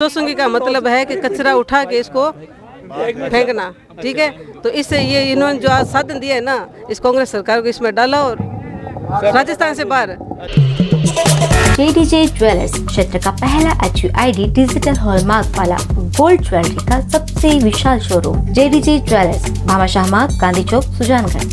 दोस्तों का मतलब है कि कचरा उठा के इसको फेंकना, ठीक है। तो इससे ये इन्होंने जो आज साधन दिया है ना, इस कांग्रेस सरकार को इसमें डाला और राजस्थान से बाहर। JDJ ज्वेलर्स क्षेत्र का पहला HUID डिजिटल हॉलमार्क वाला गोल्ड ज्वेलरी का सबसे विशाल शोरूम JDJ ज्वेलर्स, भामाशाह मार्ग, गांधी चौक, सुजानगढ़।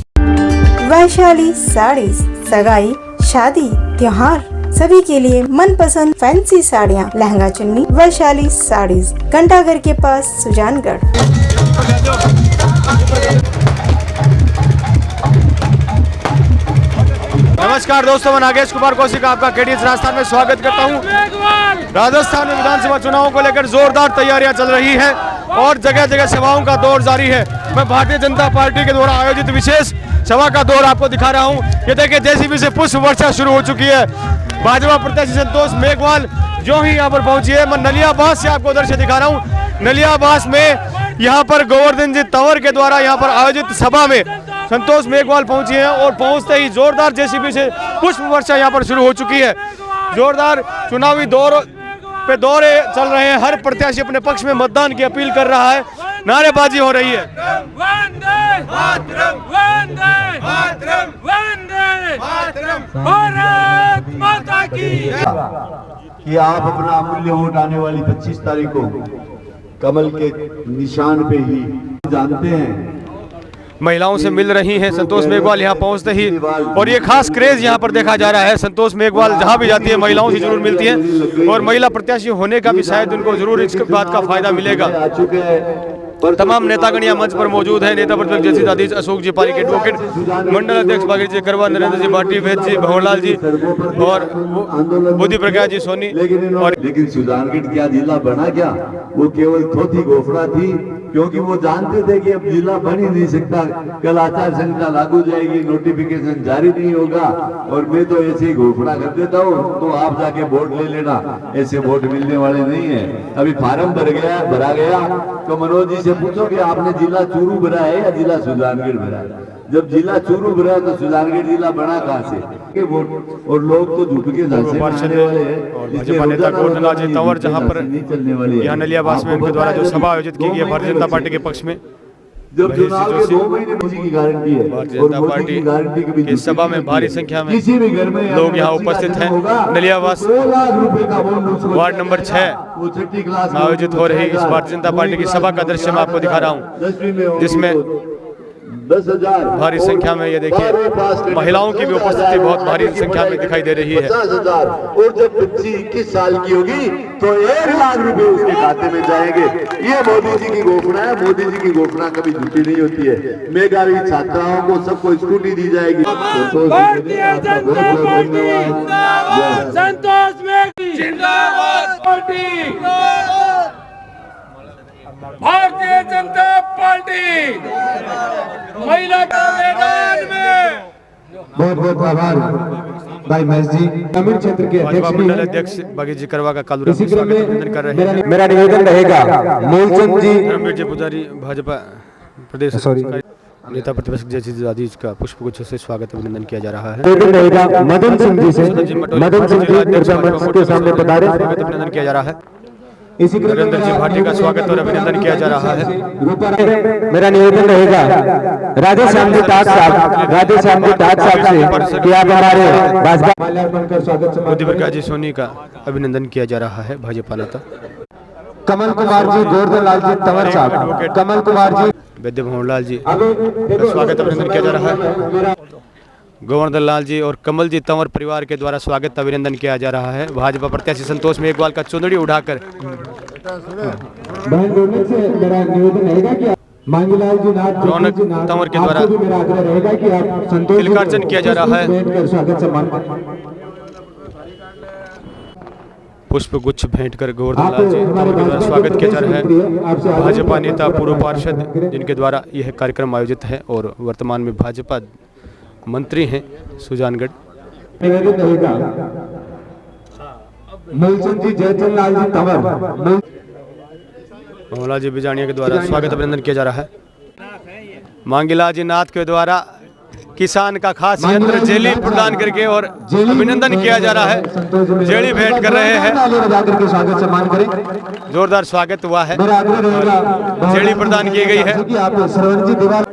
वैशाली साड़ीज, सगाई, शादी, त्योहार सभी के लिए मनपसंद फैंसी साड़ियाँ, लहंगा चुन्नी, वैशाली साड़ीज, घंटाघर के पास, सुजानगढ़। नमस्कार दोस्तों, मैं नागेश कुमार कौशिक आपका KDS राजस्थान में स्वागत करता हूं। राजस्थान में विधानसभा चुनावों को लेकर जोरदार तैयारियां चल रही है और जगह जगह सभाओं का दौर जारी है। मैं भारतीय जनता पार्टी के द्वारा आयोजित विशेष सभा का दौर आपको दिखा रहा हूं। ये देखिए, JCB से पुष्प वर्षा शुरू हो चुकी है। भाजपा प्रत्याशी संतोष मेघवाल जो ही यहाँ पर पहुंची है। मैं नलियाबास से आपको उधर से दिखा रहा हूँ। नलियाबास में यहाँ पर गोवर्धन जी तंवर के द्वारा यहाँ पर आयोजित सभा में संतोष मेघवाल पहुंची हैं और पहुंचते ही जोरदार JCB से पुष्प वर्षा यहाँ पर शुरू हो चुकी है। जोरदार चुनावी दौरे चल रहे हैं। हर प्रत्याशी अपने पक्ष में मतदान की अपील कर रहा है। नारेबाजी हो रही है। वंदे मातरम, वंदे मातरम, वंदे मातरम, भारत माता की। कि आप अपना अमूल्य वोट आने वाली 25 तारीख को कमल के निशान पे ही जानते हैं। महिलाओं से मिल रही हैं संतोष मेघवाल यहाँ पहुँचते ही, और ये खास क्रेज यहाँ पर देखा जा रहा है। संतोष मेघवाल जहाँ भी जाती है महिलाओं से जरूर मिलती हैं और महिला प्रत्याशी होने का भी शायद उनको जरूर इस बात का फायदा मिलेगा। तमाम नेतागण यहाँ मंच पर मौजूद है। नेता प्रतिपक्ष जैसी दादीज, अशोक जी पारिक, एडवोकेट मंडल अध्यक्ष भागीरथ जी करवा, नरेंद्र जी भाटी, वेद जी, भंवरलाल जी और बुद्धि प्रकाश जी सोनी। लेकिन सुजानगढ़ क्या जिला बना क्या? वो केवल थोथी घोषणा थी, क्योंकि वो जानते थे कि अब जिला बन ही नहीं सकता। कल आचार संहिता लागू जाएगी, नोटिफिकेशन जारी नहीं होगा और मैं तो ऐसे ही घोषणा कर देता हूँ, तो आप जाके वोट ले लेना। ऐसे वोट मिलने वाले नहीं है। अभी फार्म भरा गया तो मनोज जी से पूछो कि आपने जिला चूरू भरा है या जिला सुजानगढ़ भरा है। जब जिला चूरू भरा है तो सुजानगढ़ जिला बना कहाँ से? वोट और लोग तो झुक के भाजपा नेता गोवर्धन जी तंवर जहाँ पर यहाँ नलियाबास में उनके द्वारा जो सभा आयोजित की गई है भारतीय जनता पार्टी के पक्ष में, जब चुनाव के 2 महीने की गारंटी है। भारतीय जनता पार्टी की सभा में भारी संख्या में लोग यहाँ उपस्थित हैं। नलियाबास वार्ड नंबर 6 आयोजित हो रही इस भारतीय जनता पार्टी की सभा का दृश्य मैं आपको दिखा रहा हूँ, जिसमें 10,000 भारी संख्या में ये देखिए महिलाओं की भी उपस्थिति बहुत भारी संख्या में दिखाई दे रही है। 50,000 और जब बच्ची 21 साल की होगी तो 1 लाख रुपए उसके खाते में जाएंगे। ये मोदी जी की घोषणा है। मोदी जी की घोषणा कभी झूठी नहीं होती है। मेधावी छात्राओं को सबको स्कूटी दी जाएगी। भारतीय जनता पार्टी संतोष मेघवाल जिंदाबाद, भारतीय जनता पार्टी महिला के मैदान में। बहुत बहुत आभार भाई महेश जी। ग्रामीण क्षेत्र के भाजपा मंडल अध्यक्ष भागीरथ जी करवा का कालूरा में स्वागत अभिनंदन कर रहे हैं। मेरा निवेदन रहेगा मूलचंद जी, रणबीर जी पुजारी भाजपा प्रदेश नेता प्रतिपक्ष जैसी दादीज का पुष्पगुच्छ से स्वागत अभिनंदन किया जा रहा है। निवेदन रहेगा मदन सिंह जी से। मदन सिंह जी कृपया मंच के सामने पधारें। स्वागत अभिनंदन किया जा रहा है। इसी नरेंद्र जी भाटी का स्वागत और अभिनंदन किया जा रहा है। मेरा निवेदन रहेगा राधे श्याम जी तात साहब से कि आप हमारे भाजपा बुद्धि प्रकाश जी सोनी का अभिनंदन किया जा रहा है। भाजपा नेता कमल कुमार जी, गोवर्धन लाल जी तंवर साहब, कमल कुमार जी, वैद्य भंवरलाल जी का स्वागत अभिनंदन किया जा रहा है। गोवर्धन लाल जी और कमल जी तंवर परिवार के द्वारा स्वागत अभिनंदन किया जा रहा है। भाजपा प्रत्याशी संतोष मेघवाल का चुंदड़ी उठाकर रौनक तंवर के द्वारा तिलकार्चन किया जा रहा है। पुष्प गुच्छ भेंट कर गोवर्धन लाल जी तंवर के द्वारा स्वागत किया जा रहा है। भाजपा नेता पूर्व पार्षद जिनके द्वारा यह कार्यक्रम आयोजित है और वर्तमान में भाजपा मंत्री हैं सुजानगढ़। निवेदन रहेगा मूलचंद जी, जयचंद लाल जी तंवर, भंवरलाल जी बिजानिया के द्वारा स्वागत अभिनंदन किया जा रहा है। मांगीलाल जी नाथ के द्वारा किसान का खास यंत्र जेली प्रदान करके और अभिनंदन किया जा रहा है। जेली भेंट कर रहे हैं, स्वागत सम्मान करें। जोरदार स्वागत हुआ है, मेरा आग्रह रहेगा जेली प्रदान की गई है कि आप श्रवण जी दीवार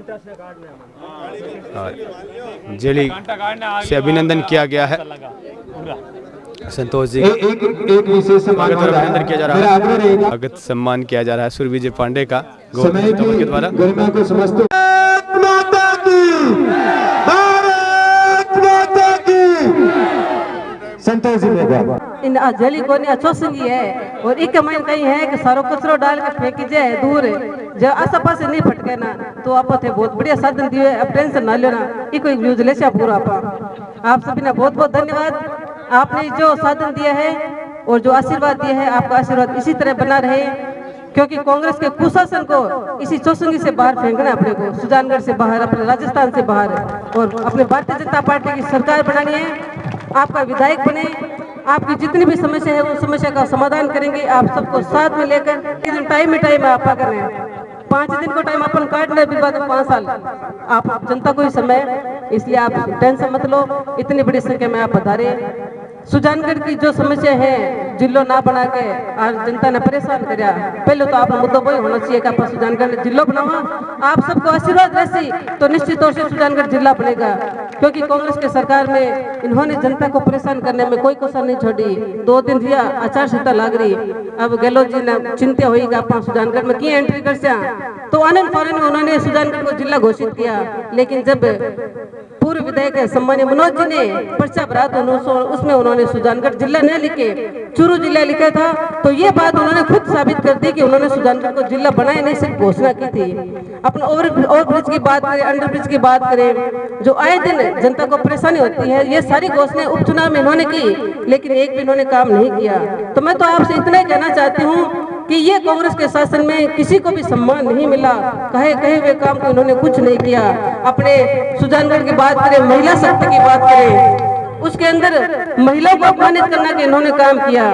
और जेली से अभिनंदन किया गया है। संतोष जी एक विशेष स्वागत और अभिनंदन किया जा रहा मेरा है। आग्रह रहेगा स्वागत सम्मान किया जा रहा है सुरविजय पांडे का समय गौरव के की द्वारा। गरिमा को समझते माता की, भारत माता की। संतोष जी मेघवाल इन जेली को अच्छो संगी है और एक मन कहीं है कि सारो कचरो डाल के फेंकी जाए दूर जो आस पास नहीं फटके ना तो आप थे बहुत बढ़िया साधन दिए। अब टेंशन ना लेना, ये कोई यूज ले पूरा आप सभी ने बहुत बहुत धन्यवाद। आपने जो साधन दिया है और जो आशीर्वाद दिया है, आपका आशीर्वाद इसी तरह बना रहे, क्योंकि कांग्रेस के कुशासन को इसी चौसंगी से बाहर फेंकना है अपने को, सुजानगढ़ से बाहर, अपने राजस्थान से बाहर, और अपने भारतीय जनता पार्टी की सरकार बनानी है। आपका विधायक बने, आपकी जितनी भी समस्या है उन समस्या का समाधान करेंगे। आप सबको साथ में लेकर टाइम टाइम आप कर रहे हैं, 5 दिन को टाइम अपन काट ले, बाद में 5 साल आप जनता को ही समय, इसलिए आप टेंशन मत लो। इतनी बड़ी संख्या में आप पधारे। सुजानगढ़ की जो समस्या है जिलो ना बना के आज जनता ने परेशान कराया, पहले तो आप मुद्दा वही होना चाहिए कि आप सुजानगढ़ जिलो बनावा। आप सबको आशीर्वाद रही तो निश्चित तौर से सुजानगढ़ जिला बनेगा, क्योंकि कांग्रेस के सरकार में इन्होंने जनता को परेशान करने में कोई कसर नहीं छोड़ी। 2 दिन दिया, आचार संहिता लाग रही, अब गहलोत जी ने चिंता हुई कि आप सुजानगढ़ में की एंट्री कर से, तो आनंद फानंद में उन्होंने सुजानगढ़ को जिला घोषित किया। लेकिन जब पूर्व विधायक सम्मान्य मनोज जी ने पर्चा भरा तो उसमें उन्होंने सुजानगढ़ जिला न लिखे, चूरू जिला लिखा था। तो ये बात उन्होंने खुद साबित कर दी कि उन्होंने सुजानगढ़ को जिला बनाया नहीं, सिर्फ घोषणा की थी। अपने ओवर ब्रिज की बात करें, अंडर ब्रिज की बात करें, जो आए दिन जनता को परेशानी होती है, ये सारी घोषणाएं उपचुनाव में इन्होंने की, लेकिन एक भी इन्होंने काम नहीं किया। तो मैं तो आपसे इतना ही कहना चाहती हूँ कि ये कांग्रेस के शासन में किसी को भी सम्मान नहीं मिला, कहे हुए काम को इन्होंने कुछ नहीं किया। अपने सुजानगढ़ की बात करें, महिला शक्ति की बात करें, उसके अंदर महिलाओं को अपमानित करने का इन्होंने काम किया।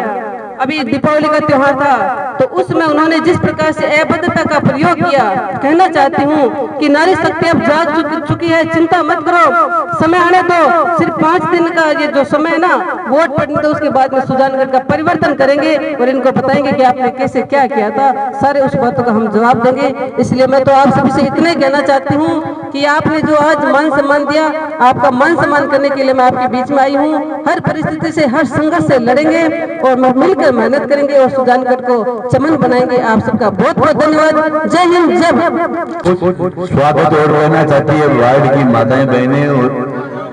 अभी दीपावली का त्योहार था तो उसमें उन्होंने जिस प्रकार से अभद्रता का प्रयोग किया, कहना चाहती हूँ कि नारी शक्ति अब जाग चुकी है, चिंता मत करो, समय आने दो। सिर्फ 5 दिन का ये जो समय है ना, वोट पड़ने तो उसके बाद में सुजानगढ़ का परिवर्तन करेंगे और इनको बताएंगे कि आपने कैसे क्या किया था। सारे उस बातों का हम जवाब देंगे। इसलिए मैं तो आप सभी से इतना ही कहना चाहती हूँ कि आपने जो आज मान सम्मान दिया, आपका मान सम्मान करने के लिए मैं आपके बीच में आई हूँ। हर परिस्थिति से, हर संघर्ष से लड़ेंगे और मिलकर मेहनत करेंगे और सुजानगढ़ को चमन बनाएंगे। आप सबका बहुत बहुत धन्यवाद। जय हिंद, जय भारत। स्वागत और रहना चाहती है वार्ड की माताएं बहनें, और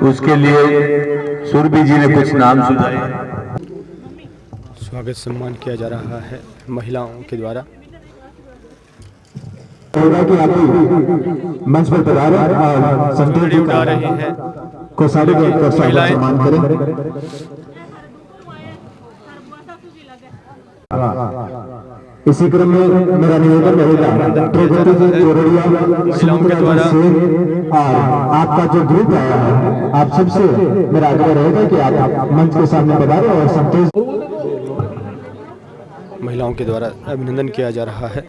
उसके लिए सुरभि जी ने कुछ नाम सुझाए। स्वागत सम्मान किया जा रहा है महिलाओं के द्वारा। मंच पर पधारे और संतोष जी उठा रही है को सारे स्वागत सम्मान करें। इसी क्रम में मेरा निवेदन रहेगा प्रगति जी चोरड़िया और आपका जो ग्रुप आया है, आप सबसे मेरा आग्रह रहेगा कि आप मंच के सामने पधारें और संतोष महिलाओं के द्वारा अभिनंदन किया जा रहा है।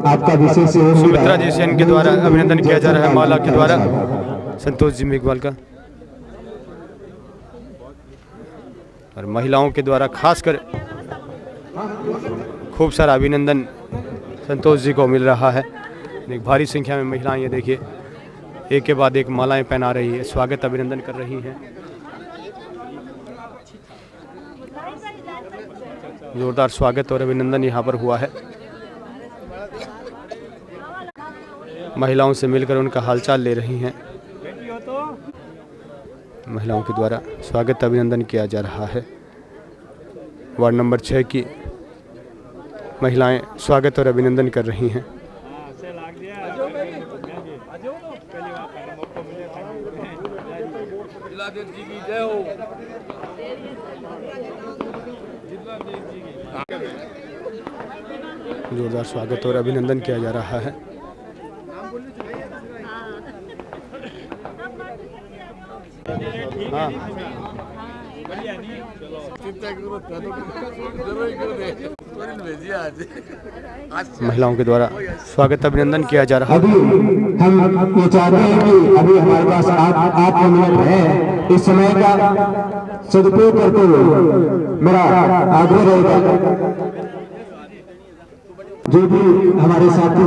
आपका विशेष सुमित्रा जी सेन के द्वारा अभिनंदन किया जा रहा है, माला के द्वारा संतोष जी मेघवाल का, और महिलाओं के द्वारा खासकर खूब सारा अभिनंदन संतोष जी को मिल रहा है। एक भारी संख्या में महिलाएं, ये देखिए, एक के बाद एक मालाएं पहना रही है, स्वागत अभिनंदन कर रही हैं। जोरदार स्वागत और अभिनंदन यहाँ पर हुआ है। महिलाओं से मिलकर उनका हालचाल ले रही हैं। महिलाओं के द्वारा स्वागत अभिनंदन किया जा रहा है। वार्ड नंबर 6 की महिलाएं स्वागत और अभिनंदन कर रही हैं। जोरदार स्वागत और अभिनंदन किया जा रहा है। हाँ, महिलाओं के द्वारा स्वागत अभिनंदन किया जा रहा है। अभी हम ये चाहते हैं कि अभी हमारे पास 8 मिनट है, इस समय का सदुपयोग करते हुए मेरा आग्रह रहेगा जो भी हमारे साथी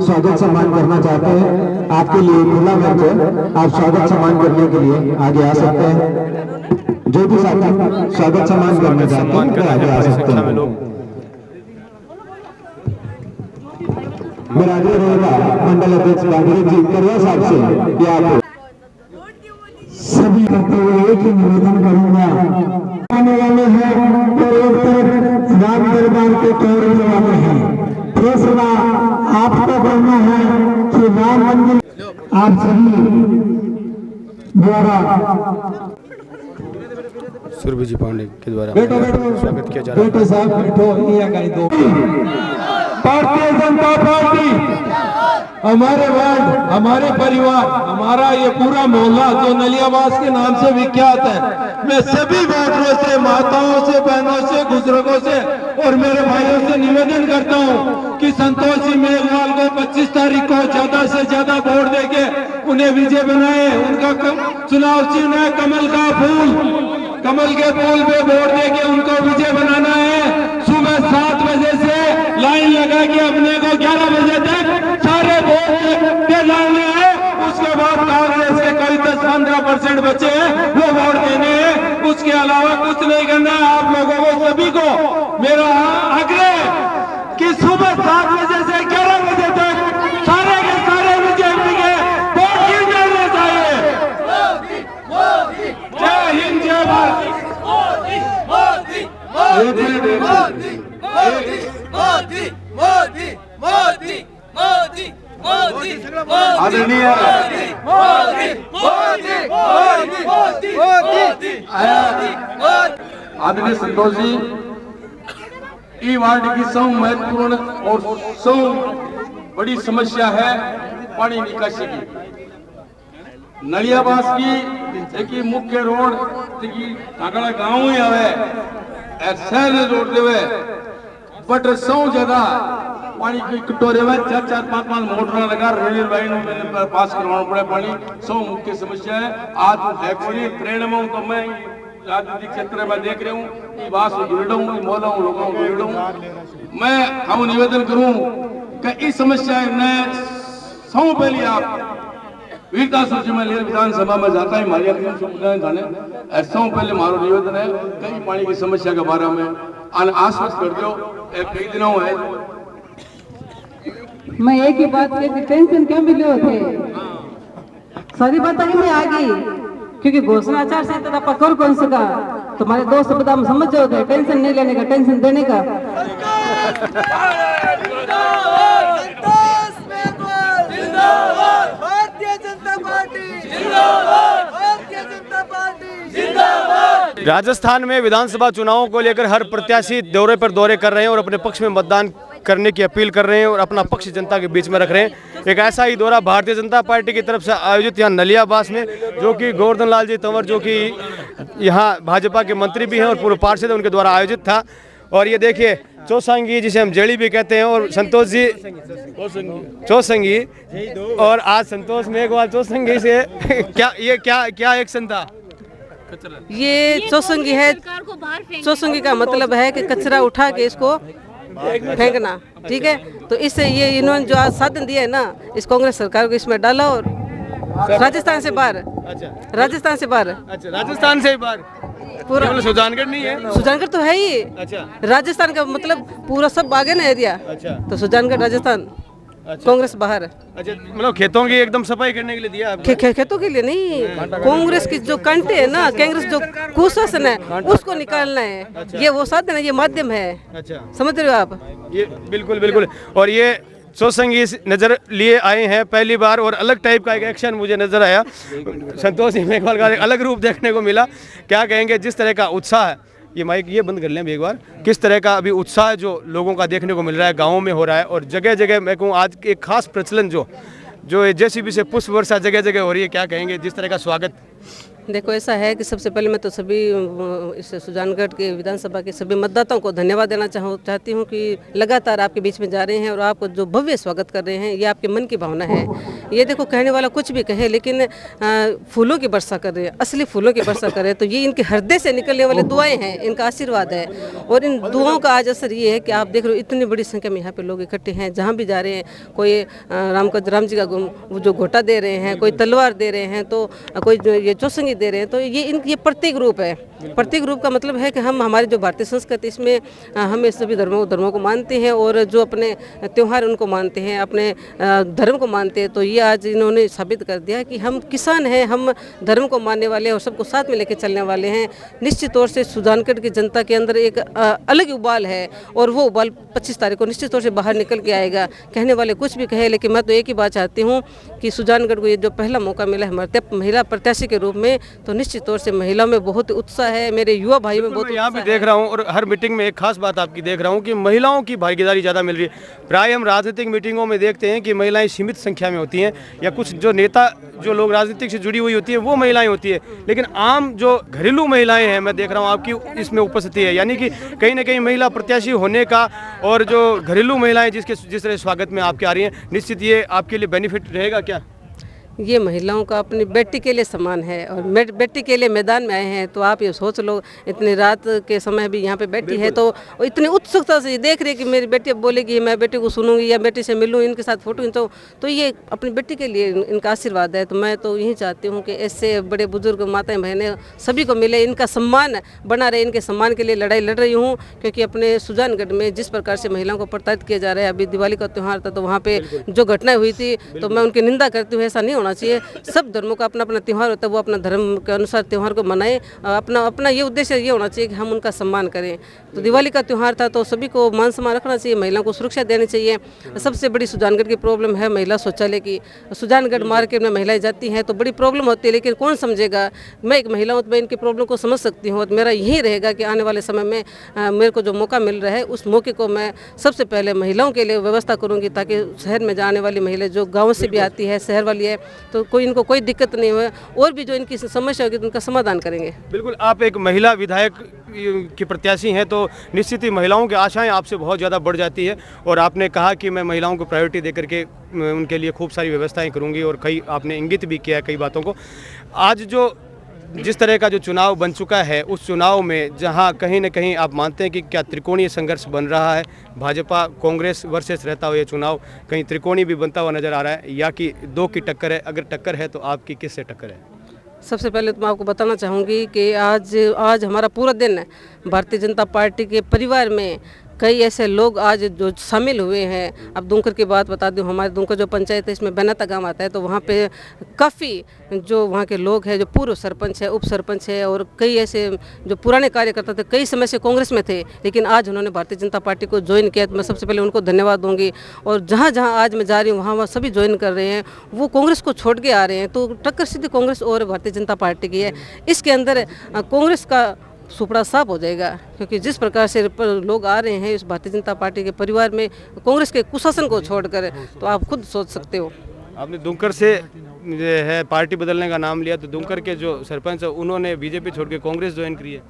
स्वागत सम्मान करना चाहते हैं, आपके लिए खुला मंच है, आप स्वागत सम्मान करने के लिए आगे आ सकते हैं। जो भी साथी स्वागत सम्मान करना चाहते हैं वो आगे आ सकते हैं। मेरा आग्रह रहेगा मंडल अध्यक्ष गांधी जी करवा साहब से कि आप सभी करते हुए एक ही निवेदन करूंगा, आने वाले हैं तो एक तरफ राम दरबार के तोड़ने वाले हैं, दूसरा आपको कहना है कि राम मंदिर आप सभी द्वारा सुरभि पांडे के द्वारा स्वागत किया जा रहा है। भारतीय जनता पार्टी, हमारे वार्ड, हमारे परिवार, हमारा ये पूरा मोहल्ला जो नलियाबास के नाम से विख्यात है, मैं सभी वोटरों से, माताओं से, बहनों से, बुजुर्गों से और मेरे भाइयों से निवेदन करता हूं कि संतोष जी मेघवाल को 25 तारीख को ज्यादा से ज्यादा वोट देके उन्हें विजय बनाए, उनका चुनाव चिन्ह है कमल का फूल, कमल के फूल पे वोट देके उनको विजय बनाना है। सुबह 7 बजे से लाइन लगा के अपने को 11 बजे तक सारे वोट डालने हैं। उसके बाद कांग्रेस के कई 10-15% बचे हैं वो वोट देने हैं, उसके अलावा कुछ नहीं करना है। आप लोगों को सभी को मेरा आग्रह कि सुबह 7 बजे से 11 बजे तक सारे के सारे बीजेपी के वोट गिर जाने चाहिए। जय हिंद, जय भारत। आदरणीय आदरणीय संतोष जी, ई वार्ड की सौ महत्वपूर्ण और सौ बड़ी समस्या है पानी निकासी की। नलियाबास की मुख्य रोड ठाकड़ा गांव ही आवे शहर रोड देवे बट सौ जगह पानी की कटोरे में 4-5 मोटर लगा रेलवे लाइन पास करवाना पड़े पानी। सौ मुख्य समस्या है। आज है कोई प्रेरणा हूं तो मैं राजनीतिक क्षेत्र में देख रहा हूँ कि बात जुड़ हूँ, मोला हूँ, लोगों को जुड़ हूँ। मैं हम निवेदन करूँ कि इस समस्या ने सौ पहले आप वीरता सूची में विधानसभा में जाता है हमारे ऐसा पहले मारो निवेदन है कई पानी की समस्या के बारे में आश्वस्त कर दो। कई दिनों है मैं एक ही बात कहती, टेंशन क्यों मिले होते सारी बात ही में आ गई क्योंकि घोषणा आचार संहिता पकड़ कौन सका तुम्हारे दोस्त शब्द हम समझ जाओगे, टेंशन नहीं लेने का, टेंशन देने का। भारतीय जनता पार्टी जिंदाबाद, भारतीय जनता पार्टी जिंदाबाद। राजस्थान में विधानसभा चुनावों को लेकर हर प्रत्याशी दौरे पर दौरे कर रहे हैं और अपने पक्ष में मतदान करने की अपील कर रहे हैं और अपना पक्ष जनता के बीच में रख रहे हैं। एक ऐसा ही दौरा भारतीय जनता पार्टी की तरफ से आयोजित यहाँ नलियाबास में, जो कि गोवर्धन लाल जी तंवर जो कि यहाँ भाजपा के मंत्री भी हैं और पूर्व पार्षद उनके द्वारा आयोजित था। और ये देखिए चौसंगी जिसे हम जेड़ी भी कहते हैं और संतोष जी चौसंगी और आज संतोष मेघवाल चौसंगी से क्या एक्शन था? ये चौसंगी है, चौसंगी का मतलब है कि कचरा उठा के इसको फेंकना, ठीक है। तो इससे ये इन्होंने जो आज साधन दिया है ना इस कांग्रेस सरकार को, इसमें डाला और राजस्थान से बाहर, राजस्थान से बाहर, राजस्थान से बाहर पूरा सुजानगढ़ नहीं है, सुजानगढ़ तो है ही। अच्छा, राजस्थान का मतलब पूरा सब आगे ना एरिया। अच्छा, तो सुजानगढ़ राजस्थान, कांग्रेस बाहर। अच्छा, मतलब खेतों की एकदम सफाई करने के लिए दिया आपने? खेतों के लिए नहीं, कांग्रेस की जो कंटे है ना, कांग्रेस जो कुशासन है उसको निकालना है। अच्छा। ये वो साधन है, ये माध्यम है। अच्छा, समझ रहे हो आप? ये बिल्कुल बिल्कुल। और ये चौसंगी नजर लिए आए हैं पहली बार और अलग टाइप का एक एक्शन मुझे नजर आया। संतोष जी मेघवाल का एक अलग रूप देखने को मिला। क्या कहेंगे, जिस तरह का उत्साह है, ये माइक ये बंद कर लें एक बार, किस तरह का अभी उत्साह जो लोगों का देखने को मिल रहा है, गाँव में हो रहा है और जगह जगह मैं कहूँ आज एक खास प्रचलन जो जेसीबी से पुष्प वर्षा जगह जगह हो रही है। क्या कहेंगे, जिस तरह का स्वागत? देखो ऐसा है कि सबसे पहले मैं तो सभी इस सुजानगढ़ के विधानसभा के सभी मतदाताओं को धन्यवाद देना चाहती हूँ कि लगातार आपके बीच में जा रहे हैं और आपको जो भव्य स्वागत कर रहे हैं, ये आपके मन की भावना है। ये देखो कहने वाला कुछ भी कहे, लेकिन फूलों की वर्षा कर रहे हैं, असली फूलों की वर्षा कर रहे हैं, तो ये इनके हृदय से निकलने वाले दुआएं हैं, इनका आशीर्वाद है। और इन दुआओं का आज असर ये है कि आप देख रहे हो इतनी बड़ी संख्या में यहाँ पे लोग इकट्ठे हैं। जहाँ भी जा रहे हैं, कोई राम जी का जो घोटा दे रहे हैं, कोई तलवार दे रहे हैं, तो कोई ये चौसंगी दे रहे हैं। तो ये प्रतीक रूप है। प्रतीक रूप का मतलब है कि हम हमारी जो भारतीय संस्कृति, इसमें हम इस सभी धर्मों को मानते हैं और जो अपने त्यौहार उनको मानते हैं, अपने धर्म को मानते हैं। तो ये आज इन्होंने साबित कर दिया कि हम किसान हैं, हम धर्म को मानने वाले हैं और सबको साथ में लेकर चलने वाले हैं। निश्चित तौर से सुजानगढ़ की जनता के अंदर एक अलग उबाल है और वो उबाल 25 तारीख को निश्चित तौर से बाहर निकल के आएगा। कहने वाले कुछ भी कहे, लेकिन मैं तो एक ही बात चाहती हूँ कि सुजानगढ़ को ये जो पहला मौका मिला है महिला प्रत्याशी के रूप में, तो निश्चित तौर से महिलाओं में बहुत उत्साह है, मेरे युवा भाई में बहुत उत्साह है। यहाँ भी देख रहा हूँ और हर मीटिंग में एक खास बात आपकी देख रहा हूँ कि महिलाओं की भागीदारी ज़्यादा मिल रही है। प्राय हम राजनीतिक मीटिंगों में देखते हैं कि महिलाएं सीमित संख्या में होती हैं, या कुछ जो नेता जो लोग राजनीतिक से जुड़ी हुई होती है वो महिलाएं होती है, लेकिन आम जो घरेलू महिलाएं हैं, मैं देख रहा हूँ आपकी इसमें उपस्थिति है। यानी कि कहीं ना कहीं महिला प्रत्याशी होने का और जो घरेलू महिलाएं जिस तरह स्वागत में आपके आ रही हैं, निश्चित ये आपके लिए बेनिफिट रहेगा क्या? ये महिलाओं का अपनी बेटी के लिए सम्मान है और बेटी के लिए मैदान में आए हैं। तो आप ये सोच लो, इतनी रात के समय भी यहाँ पे बैठी है, तो इतनी उत्सुकता से देख रही है कि मेरी बेटी अब बोलेगी, मैं बेटी को सुनूंगी या बेटी से मिलूँ, इनके साथ फोटो खींचूं। तो ये अपनी बेटी के लिए इनका आशीर्वाद है। तो मैं तो यही चाहती हूँ कि ऐसे बड़े बुजुर्ग माताएं बहनें सभी को मिले, इनका सम्मान बना रहे। इनके सम्मान के लिए लड़ाई लड़ रही हूँ, क्योंकि अपने सुजानगढ़ में जिस प्रकार से महिलाओं को प्रताड़ित किया जा रहा है, अभी दिवाली का त्यौहार था तो वहाँ पे जो घटनाएं हुई थी, तो मैं उनकी निंदा करती हूँ। ऐसा नहीं होना चाहिए। सब धर्मों का अपना अपना त्यौहार होता है, वो अपना धर्म के अनुसार त्यौहार को मनाएं। अपना ये उद्देश्य ये होना चाहिए कि हम उनका सम्मान करें। तो दिवाली का त्यौहार था तो सभी को मान सम्मान रखना चाहिए, महिलाओं को सुरक्षा देनी चाहिए। सबसे बड़ी सुजानगढ़ की प्रॉब्लम है महिला शौचालय की। सुजानगढ़ मार्केट में महिलाएं जाती हैं तो बड़ी प्रॉब्लम होती है, लेकिन कौन समझेगा। मैं एक महिला हूँ तो मैं इनकी प्रॉब्लम को समझ सकती हूँ। मेरा यही रहेगा कि आने वाले समय में मेरे को जो मौका मिल रहा है, उस मौके को मैं सबसे पहले महिलाओं के लिए व्यवस्था करूँगी, ताकि शहर में जाने वाली महिलाएं जो गाँव से भी आती है, शहर वाली है, तो इनको कोई दिक्कत नहीं हुए और भी जो इनकी समस्या होगी तो उनका समाधान करेंगे। बिल्कुल, आप एक महिला विधायक की प्रत्याशी हैं, तो निश्चित ही महिलाओं की आशाएं आपसे बहुत ज़्यादा बढ़ जाती है। और आपने कहा कि मैं महिलाओं को प्रायोरिटी देकर के उनके लिए खूब सारी व्यवस्थाएं करूंगी, और कई आपने इंगित भी किया है कई बातों को। आज जो जिस तरह का जो चुनाव बन चुका है, उस चुनाव में जहां कहीं न कहीं आप मानते हैं कि क्या त्रिकोणीय संघर्ष बन रहा है, भाजपा कांग्रेस वर्सेस रहता हुआ ये चुनाव कहीं त्रिकोणीय भी बनता हुआ नज़र आ रहा है, या कि दो की टक्कर है? अगर टक्कर है तो आपकी किससे टक्कर है? सबसे पहले तो मैं आपको बताना चाहूँगी कि आज हमारा पूरा दिन भारतीय जनता पार्टी के परिवार में कई ऐसे लोग आज जो शामिल हुए हैं। अब दुमकर की बात बता दूं, हमारे दुमकर जो पंचायत है इसमें बेनाता गांव आता है, तो वहाँ पे काफ़ी जो वहाँ के लोग हैं, जो पूर्व सरपंच है, उप सरपंच है और कई ऐसे जो पुराने कार्यकर्ता थे, कई समय से कांग्रेस में थे, लेकिन आज उन्होंने भारतीय जनता पार्टी को ज्वाइन किया। तो मैं सबसे पहले उनको धन्यवाद दूंगी। और जहाँ जहाँ आज मैं जा रही हूँ वहाँ सभी ज्वाइन कर रहे हैं, वो कांग्रेस को छोड़ के आ रहे हैं। तो टक्कर सीधी कांग्रेस और भारतीय जनता पार्टी की है। इसके अंदर कांग्रेस का सुपड़ा साफ हो जाएगा, क्योंकि जिस प्रकार से लोग आ रहे हैं इस भारतीय जनता पार्टी के परिवार में कांग्रेस के कुशासन को छोड़कर, तो आप खुद सोच सकते हो। आपने दुमकर से है पार्टी बदलने का नाम लिया, तो दुमकर के जो सरपंच है उन्होंने बीजेपी छोड़ के कांग्रेस ज्वाइन करी है।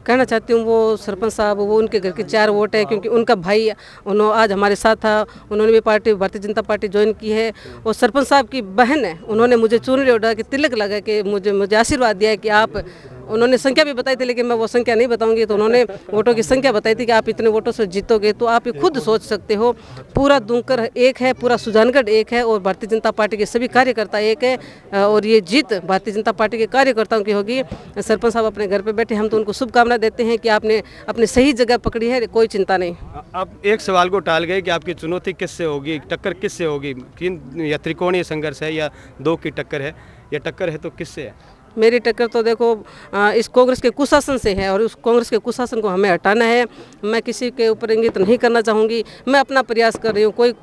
कहना चाहती हूँ वो सरपंच साहब, वो उनके घर के 4 वोट है, क्योंकि उनका भाई आज हमारे साथ था, उन्होंने भी भारतीय जनता पार्टी ज्वाइन की है। और सरपंच साहब की बहन है, उन्होंने मुझे चुनरी उड़ा के तिलक लगा के मुझे आशीर्वाद दिया है कि आप, उन्होंने संख्या भी बताई थी लेकिन मैं वो संख्या नहीं बताऊंगी, तो उन्होंने वोटों की संख्या बताई थी कि आप इतने वोटों से जीतोगे। तो आप खुद सोच सकते हो, पूरा दुमकर एक है, पूरा सुजानगढ़ एक है और भारतीय जनता पार्टी के सभी कार्यकर्ता एक है, और ये जीत भारतीय जनता पार्टी के कार्यकर्ताओं की होगी। सरपंच साहब अपने घर पे बैठे, हम तो उनको शुभकामना देते हैं कि आपने अपनी सही जगह पकड़ी है, कोई चिंता नहीं। आप एक सवाल को टाल गए कि आपकी चुनौती किससे होगी, टक्कर किससे होगी, या त्रिकोणीय संघर्ष है या 2 की टक्कर है, या टक्कर है तो किससे है? मेरी टक्कर तो देखो इस कांग्रेस के कुशासन से है, और उस कांग्रेस के कुशासन को हमें हटाना है। मैं किसी के ऊपर इंगित नहीं करना चाहूँगी, मैं अपना प्रयास कर रही हूँ। कोई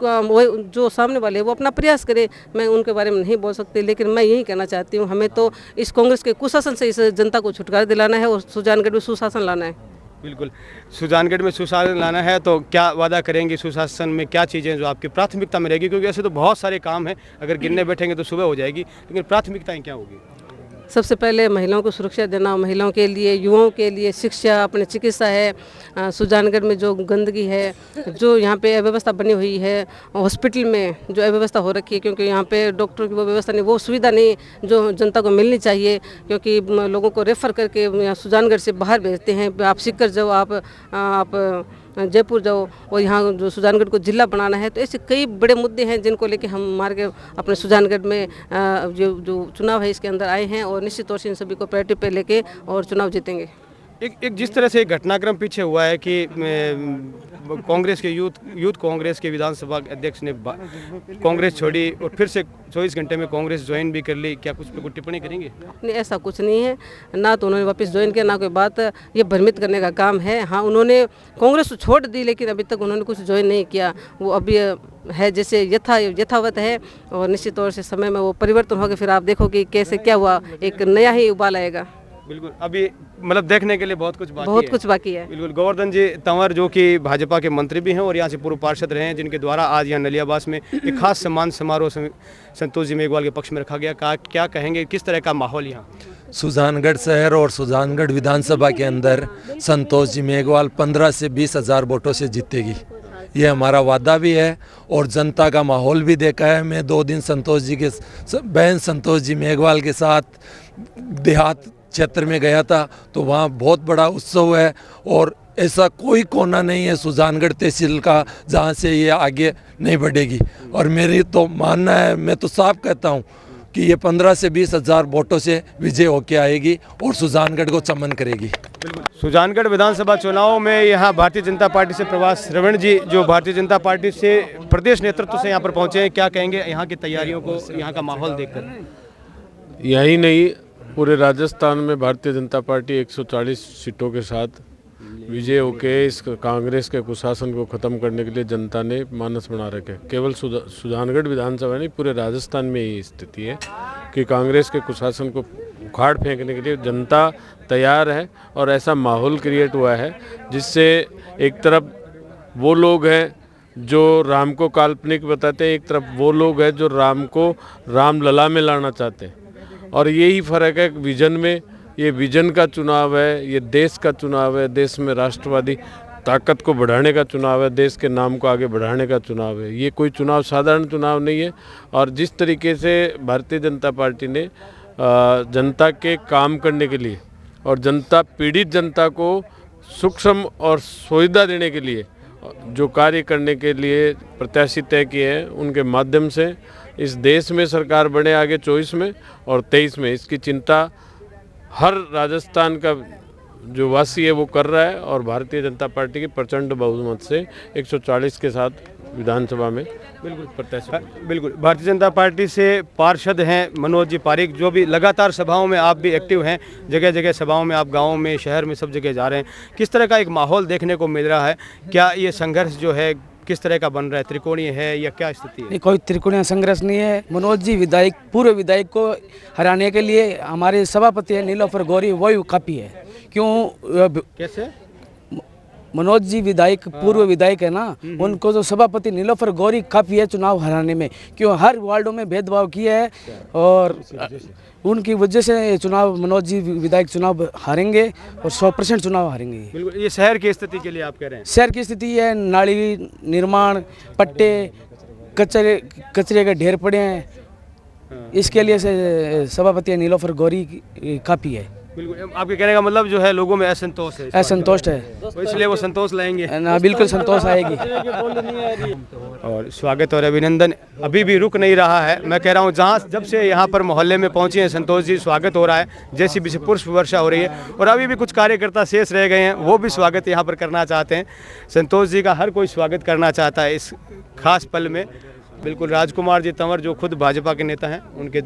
जो सामने वाले वो अपना प्रयास करे, मैं उनके बारे में नहीं बोल सकती, लेकिन मैं यही कहना चाहती हूँ, हमें तो इस कांग्रेस के कुशासन से इस जनता को छुटकारा दिलाना है और सुजानगढ़ में सुशासन लाना है। बिल्कुल, सुजानगढ़ में सुशासन लाना है, तो क्या वादा करेंगे? सुशासन में क्या चीज़ें जो आपकी प्राथमिकता में रहेगी? क्योंकि ऐसे तो बहुत सारे काम हैं, अगर गिनने बैठेंगे तो सुबह हो जाएगी, लेकिन प्राथमिकताएं क्या होगी? सबसे पहले महिलाओं को सुरक्षा देना, महिलाओं के लिए, युवाओं के लिए शिक्षा, अपने चिकित्सा है। सुजानगढ़ में जो गंदगी है, जो यहाँ पे अव्यवस्था बनी हुई है, हॉस्पिटल में जो अव्यवस्था हो रखी है, क्योंकि यहाँ पे डॉक्टर की वो व्यवस्था नहीं, वो सुविधा नहीं जो जनता को मिलनी चाहिए, क्योंकि लोगों को रेफ़र करके सुजानगढ़ से बाहर भेजते हैं। आप सीकर जाओ, आप जयपुर जाओ, और यहाँ जो सुजानगढ़ को जिला बनाना है। तो ऐसे कई बड़े मुद्दे हैं जिनको लेके हम मार के अपने सुजानगढ़ में जो चुनाव है इसके अंदर आए हैं, और निश्चित तौर से इन सभी को प्रायोरिटी पे लेके और चुनाव जीतेंगे। एक जिस तरह से एक घटनाक्रम पीछे हुआ है कि कांग्रेस के यूथ कांग्रेस के विधानसभा अध्यक्ष ने कांग्रेस छोड़ी और फिर से 24 घंटे में कांग्रेस ज्वाइन भी कर ली, क्या कुछ पे कुछ टिप्पणी करेंगे? नहीं, ऐसा कुछ नहीं है, ना तो उन्होंने वापस ज्वाइन किया, ना कोई बात, ये भ्रमित करने का काम है। हाँ, उन्होंने कांग्रेस को छोड़ दी, लेकिन अभी तक उन्होंने कुछ ज्वाइन नहीं किया। वो अभी है जैसे यथावत है, और निश्चित तौर से समय में वो परिवर्तन होगा। फिर आप देखो कि कैसे क्या हुआ, एक नया ही उबाल आएगा। बिल्कुल, अभी मतलब देखने के लिए बहुत कुछ बाकी है। बिल्कुल, गोवर्धन जी तंवर जो कि भाजपा के मंत्री भी हैं और यहाँ से पूर्व पार्षद रहे हैं, जिनके द्वारा आज यहाँ नलियाबास में एक खास सम्मान समारोह संतोष जी मेघवाल के पक्ष में रखा गया। क्या कहेंगे, किस तरह का माहौल यहाँ? सुजानगढ़ शहर और सुजानगढ़ विधानसभा के अंदर संतोष जी मेघवाल 15 से 20 हज़ार वोटों से जीतेगी, ये हमारा वादा भी है। और जनता का माहौल भी देखा है। मैं 2 दिन संतोष जी के बहन संतोष जी मेघवाल के साथ देहात क्षेत्र में गया था, तो वहाँ बहुत बड़ा उत्सव है, और ऐसा कोई कोना नहीं है सुजानगढ़ तहसील का जहाँ से ये आगे नहीं बढ़ेगी। और मेरी तो मानना है, मैं तो साफ कहता हूँ कि ये 15 से 20 हज़ार वोटों से विजय होकर आएगी और सुजानगढ़ को चमन करेगी। सुजानगढ़ विधानसभा चुनाव में यहाँ भारतीय जनता पार्टी से प्रभास श्रवण जी, जो भारतीय जनता पार्टी से प्रदेश नेतृत्व से यहाँ पर पहुँचे हैं, क्या कहेंगे यहाँ की तैयारियों को, यहाँ का माहौल देखकर? यही नहीं, पूरे राजस्थान में भारतीय जनता पार्टी 140 सीटों के साथ विजय होके इस कांग्रेस के कुशासन को ख़त्म करने के लिए जनता ने मानस बना रखे। केवल सुजानगढ़ विधानसभा नहीं, पूरे राजस्थान में ये स्थिति है कि कांग्रेस के कुशासन को उखाड़ फेंकने के लिए जनता तैयार है। और ऐसा माहौल क्रिएट हुआ है जिससे एक तरफ वो लोग हैं जो राम को काल्पनिक बताते हैं, एक तरफ वो लोग हैं जो राम को रामलला में लाना चाहते हैं। और यही फ़र्क है विजन में। ये विजन का चुनाव है, ये देश का चुनाव है, देश में राष्ट्रवादी ताकत को बढ़ाने का चुनाव है, देश के नाम को आगे बढ़ाने का चुनाव है। ये कोई चुनाव साधारण चुनाव नहीं है। और जिस तरीके से भारतीय जनता पार्टी ने जनता के काम करने के लिए और पीड़ित जनता को सूक्ष्म और सुविधा देने के लिए जो कार्य करने के लिए प्रत्याशी तय किए हैं, उनके माध्यम से इस देश में सरकार बने आगे 24 में और 23 में, इसकी चिंता हर राजस्थान का जो वासी है वो कर रहा है। और भारतीय जनता पार्टी की प्रचंड बहुमत से 140 के साथ विधानसभा में बिल्कुल भारतीय जनता पार्टी से पार्षद हैं मनोज जी पारीक, जो भी लगातार सभाओं में आप भी एक्टिव हैं, जगह जगह सभाओं में आप गाँव में, शहर में, सब जगह जा रहे हैं। किस तरह का एक माहौल देखने को मिल रहा है? क्या ये संघर्ष जो है किस तरह का बन रहा है? त्रिकोणीय है या क्या स्थिति है? नहीं, कोई त्रिकोणीय संघर्ष नहीं है। मनोज जी विधायक, पूर्व विधायक को हराने के लिए हमारे सभापति है नीलोफर गौरी, वही काफ़ी है। क्यों? कैसे? मनोज जी विधायक, पूर्व विधायक है ना, उनको जो सभापति नीलोफर गौरी काफ़ी है चुनाव हराने में। क्यों? हर वार्डों में भेदभाव किया है और उनकी वजह से चुनाव मनोज जी विधायक चुनाव हारेंगे और 100% चुनाव हारेंगे। बिल्कुल। ये शहर की स्थिति के लिए आप कह रहे हैं? शहर की स्थिति है, नाली निर्माण, पट्टे, कचरे के ढेर पड़े हैं, इसके लिए से सभापति नीलोफर गौरी काफ़ी है। बिल्कुल, आपके कहने का मतलब जो है लोगों में असंतोष है, असंतोष है, तो इसलिए वो संतोष लाएंगे ना। बिल्कुल संतोष आएगी। और स्वागत और अभिनंदन अभी भी रुक नहीं रहा है। मैं कह रहा हूँ जब से यहाँ पर मोहल्ले में पहुँचे हैं संतोष जी, स्वागत हो रहा है, जेसीबी से पुष्प वर्षा हो रही है और अभी भी कुछ कार्यकर्ता शेष रह गए हैं, वो भी स्वागत यहाँ पर करना चाहते हैं। संतोष जी का हर कोई स्वागत करना चाहता है इस खास पल में। बिल्कुल, राजकुमार जी तंवर जो खुद भाजपा के नेता हैं, उनके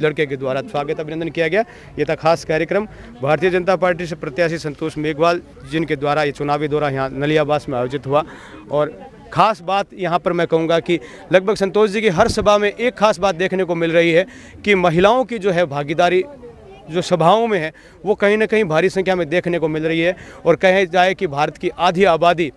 लड़के के द्वारा स्वागत अभिनंदन किया गया। ये था खास कार्यक्रम भारतीय जनता पार्टी से प्रत्याशी संतोष मेघवाल, जिनके द्वारा ये चुनावी दौरा यहाँ नलियाबास में आयोजित हुआ। और खास बात यहाँ पर मैं कहूँगा कि लगभग संतोष जी की हर सभा में एक खास बात देखने को मिल रही है कि महिलाओं की जो है भागीदारी जो सभाओं में है वो कहीं ना कहीं भारी संख्या में देखने को मिल रही है। और कहे जाए कि भारत की आधी आबादी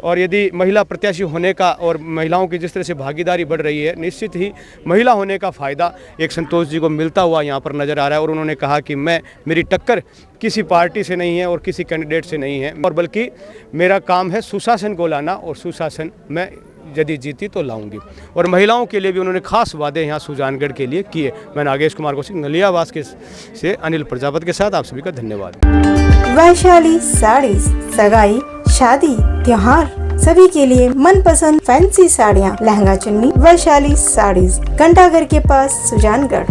और यदि महिला प्रत्याशी होने का और महिलाओं की जिस तरह से भागीदारी बढ़ रही है, निश्चित ही महिला होने का फ़ायदा एक संतोष जी को मिलता हुआ यहाँ पर नज़र आ रहा है। और उन्होंने कहा कि मेरी टक्कर किसी पार्टी से नहीं है और किसी कैंडिडेट से नहीं है, और बल्कि मेरा काम है सुशासन को लाना, और सुशासन मैं यदि जीती तो लाऊंगी। और महिलाओं के लिए भी उन्होंने खास वादे यहाँ सुजानगढ़ के लिए किए। मैं नागेश कुमार कौशिक, नलियावास के से अनिल प्रजापति के साथ आप सभी का धन्यवाद। वैशाली साड़ीज, सगाई, शादी, त्योहार सभी के लिए मनपसंद फैंसी साड़ियाँ, लहंगा चुन्नी। वैशाली साड़ीज, घंटाघर के पास, सुजानगढ़।